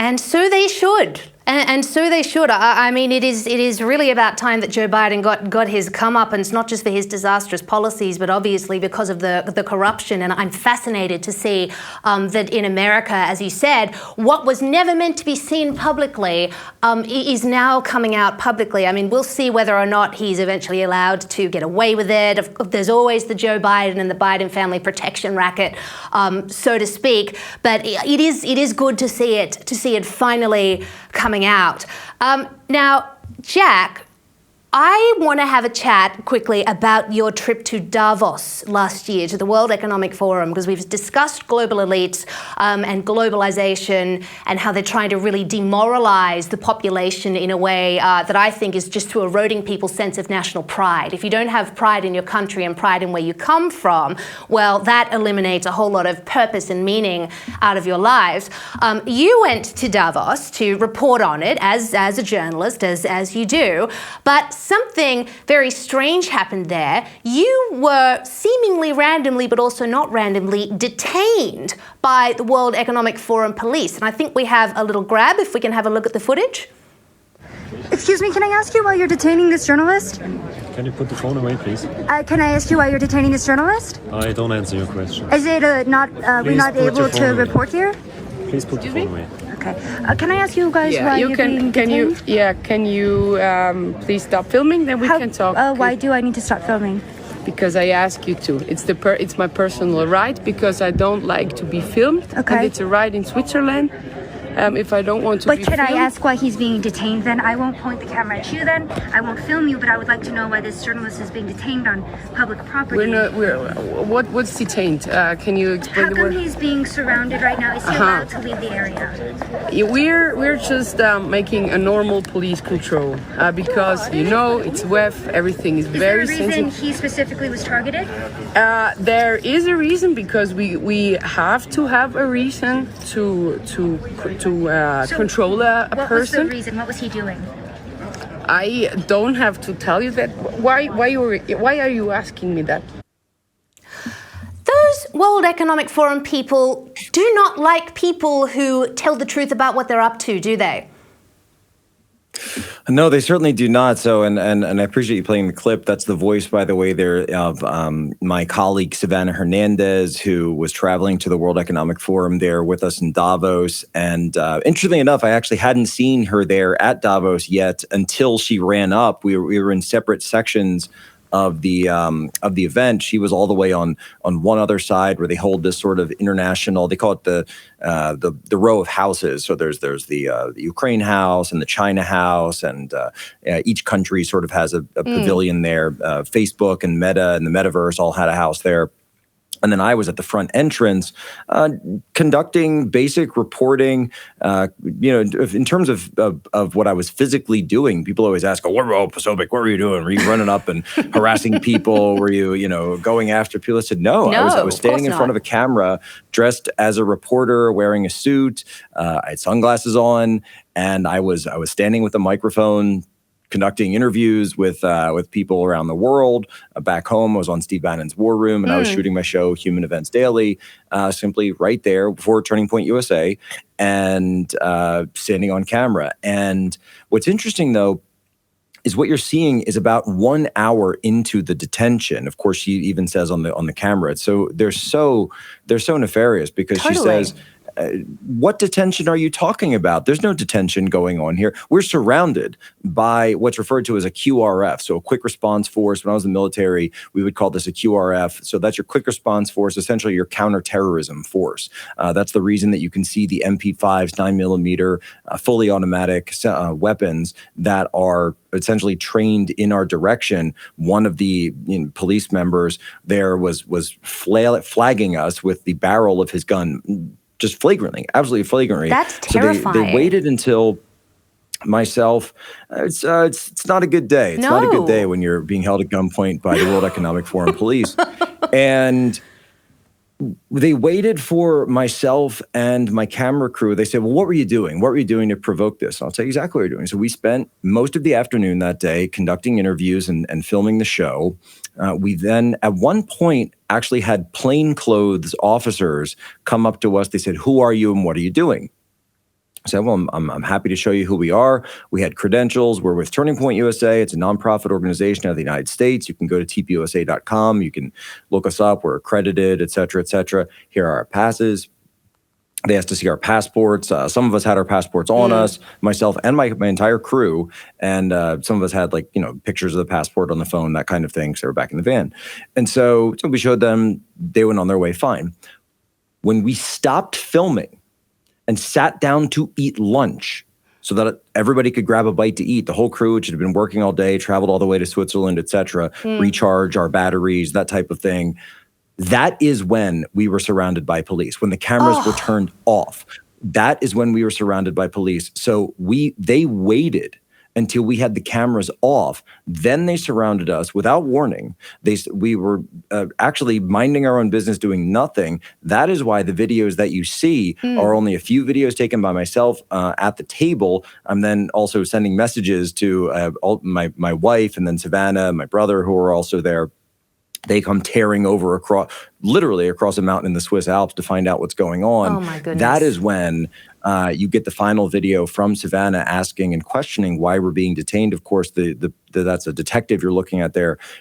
And so they should. And so they should. I mean, it is really about time that Joe Biden got his comeuppance, not just for his disastrous policies, but obviously because of the corruption. And I'm fascinated to see that in America, as you said, what was never meant to be seen publicly is now coming out publicly. I mean, we'll see whether or not he's eventually allowed to get away with it. There's always the Joe Biden and the Biden family protection racket, so to speak. But it is good to see it finally coming out. Now, Jack, I want to have a chat quickly about your trip to Davos last year, to the World Economic Forum, because we've discussed global elites and globalization and how they're trying to really demoralize the population in a way that I think is just through eroding people's sense of national pride. If you don't have pride in your country and pride in where you come from, well, that eliminates a whole lot of purpose and meaning out of your lives. You went to Davos to report on it as a journalist, as you do, but something very strange happened there. You were seemingly randomly, but also not randomly, detained by the World Economic Forum police. And I think we have a little grab, if we can have a look at the footage. Excuse me, can I ask you why you're detaining this journalist? Can you put the phone away, please? Can I ask you why you're detaining this journalist? I don't answer your question. Is it we're not able to report here? Please put the phone away. Okay. Can I ask you guys why you're being detained? Can you please stop filming? Then we can talk. Why do I need to stop filming? Because I ask you to. It's my personal right because I don't like to be filmed. Okay. And it's a right in Switzerland. If I don't want to be filmed. But can I ask why he's being detained then? I won't point the camera at you then. I won't film you, but I would like to know why this journalist is being detained on public property. What's detained? Can you explain How the come word? he's being surrounded right now? Is he allowed to leave the area? Yeah, we're just making a normal police control because it's WEF. Everything is very Is there a reason sensitive. he specifically was targeted? There is a reason because we have to have a reason to control a person. What was the reason? What was he doing? I don't have to tell you that. Why are you asking me that? Those World Economic Forum people do not like people who tell the truth about what they're up to, do they? No, they certainly do not. So, and I appreciate you playing the clip. That's the voice, by the way, there of my colleague Savannah Hernandez, who was traveling to the World Economic Forum there with us in Davos. And interestingly enough, I actually hadn't seen her there at Davos yet until she ran up. We were in separate sections of the event. She was all the way on one other side where they hold this sort of international, they call it the row of houses. So there's the Ukraine house and the China house, and each country sort of has a pavilion there. Facebook and Meta and the Metaverse all had a house there. And then I was at the front entrance conducting basic reporting, in terms of what I was physically doing. People always ask, Posobiec, what were you doing? Were you running up and harassing people? Were you, going after people? I said, no, I was standing in front of a camera, dressed as a reporter, wearing a suit. I had sunglasses on, and I was standing with a microphone, conducting interviews with people around the world. Back home, I was on Steve Bannon's War Room, and I was shooting my show, Human Events Daily, simply right there before Turning Point USA, and standing on camera. And what's interesting, though, is what you're seeing is about 1 hour into the detention. Of course, she even says on the camera. So they're so nefarious because she says, what detention are you talking about? There's no detention going on here. We're surrounded by what's referred to as a QRF, so a quick response force. When I was in the military, we would call this a QRF. So that's your quick response force, essentially your counterterrorism force. That's the reason that you can see the MP5s, 9mm, fully automatic weapons that are essentially trained in our direction. One of the police members there was flagging us with the barrel of his gun, just flagrantly, absolutely flagrantly. That's terrifying. So they waited until myself. It's not a good day. It's not a good day when you're being held at gunpoint by the World Economic Forum police. And they waited for myself and my camera crew. They said, well, what were you doing? What were you doing to provoke this? And I'll tell you exactly what we were doing. So we spent most of the afternoon that day conducting interviews and filming the show. We then, at one point, actually had plainclothes officers come up to us. They said, who are you and what are you doing? I said, well, I'm happy to show you who we are. We had credentials. We're with Turning Point USA. It's a nonprofit organization out of the United States. You can go to tpusa.com. You can look us up. We're accredited, et cetera, et cetera. Here are our passes. They asked to see our passports. Some of us had our passports on us, myself and my entire crew. And some of us had pictures of the passport on the phone, that kind of thing. So they were back in the van. And so we showed them. They went on their way fine. When we stopped filming and sat down to eat lunch so that everybody could grab a bite to eat, the whole crew, which had been working all day, traveled all the way to Switzerland, et cetera, recharge our batteries, that type of thing. That is when we were surrounded by police, when the cameras were turned off. That is when we were surrounded by police. So they waited until we had the cameras off. Then they surrounded us without warning. We were actually minding our own business, doing nothing. That is why the videos that you see are only a few videos taken by myself at the table. I'm then also sending messages to my wife and then Savannah, my brother, who are also there. They come tearing over literally across a mountain in the Swiss Alps to find out what's going on. Oh my goodness. That is when you get the final video from Savannah asking and questioning why we're being detained. Of course, that's a detective you're looking at there.